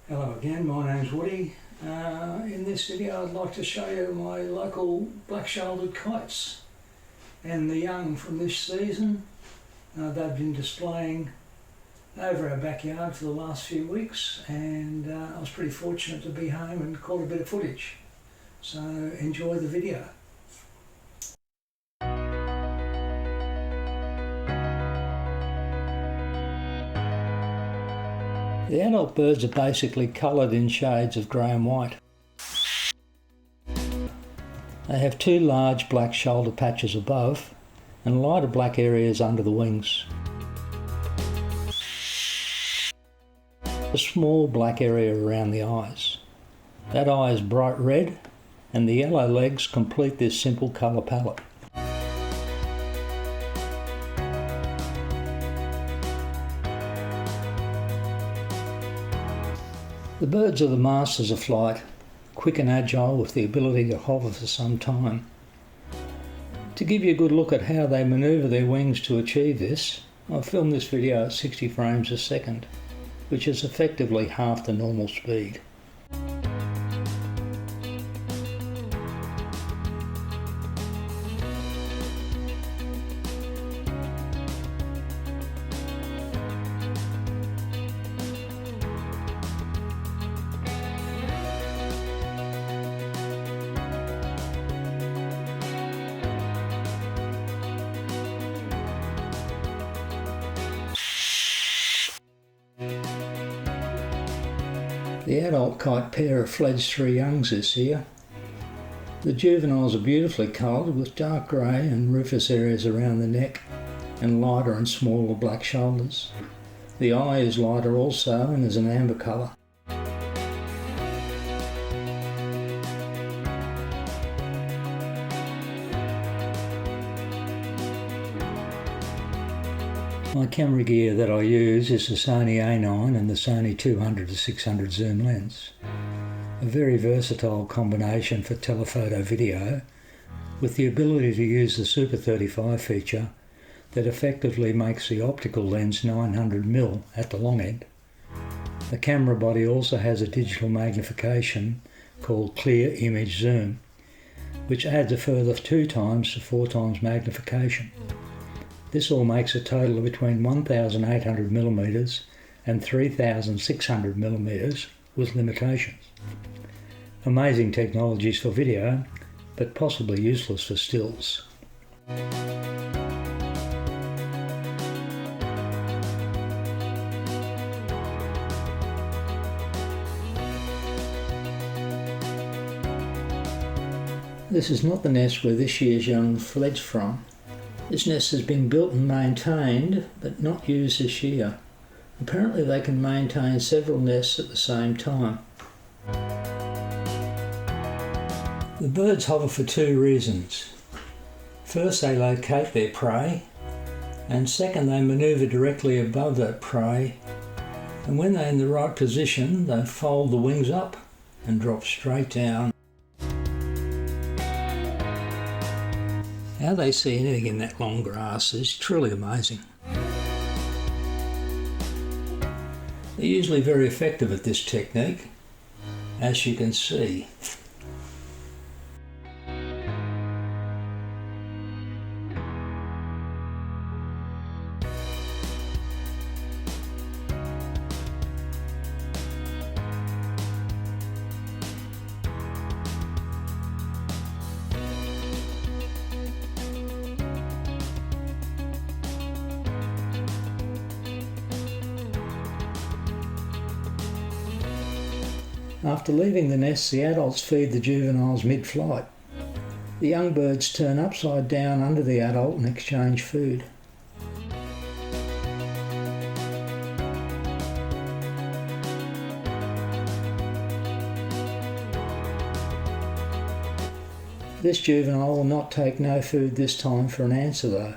Hello again, my name's Woody. In this video I'd like to show you my local black-shouldered kites and the young from this season. They've been displaying over our backyard for the last few weeks, and I was pretty fortunate to be home and caught a bit of footage. So enjoy the video. The adult birds are basically coloured in shades of grey and white. They have two large black shoulder patches above and lighter black areas under the wings. A small black area around the eyes. That eye is bright red, and the yellow legs complete this simple colour palette. The birds are the masters of flight, quick and agile with the ability to hover for some time. To give you a good look at how they manoeuvre their wings to achieve this, I've filmed this video at 60 frames a second, which is effectively half the normal speed. The adult kite pair of fledged three youngs is here. The juveniles are beautifully coloured with dark grey and rufous areas around the neck and lighter and smaller black shoulders. The eye is lighter also and is an amber colour. My camera gear that I use is the Sony A9 and the Sony 200-600 zoom lens. A very versatile combination for telephoto video with the ability to use the Super 35 feature that effectively makes the optical lens 900mm at the long end. The camera body also has a digital magnification called clear image zoom, which adds a further 2 times to 4 times magnification. This all makes a total of between 1800mm and 3600mm with limitations. Amazing technologies for video, but possibly useless for stills. This is not the nest where this year's young fledged from. This nest has been built and maintained, but not used this year. Apparently they can maintain several nests at the same time. The birds hover for 2 reasons. First, they locate their prey, and second, they manoeuvre directly above that prey, and when they're in the right position, they fold the wings up and drop straight down. How they see anything in that long grass is truly amazing. They're usually very effective at this technique, as you can see. After leaving the nest, the adults feed the juveniles mid-flight. The young birds turn upside down under the adult and exchange food. This juvenile will not take no food this time for an answer though.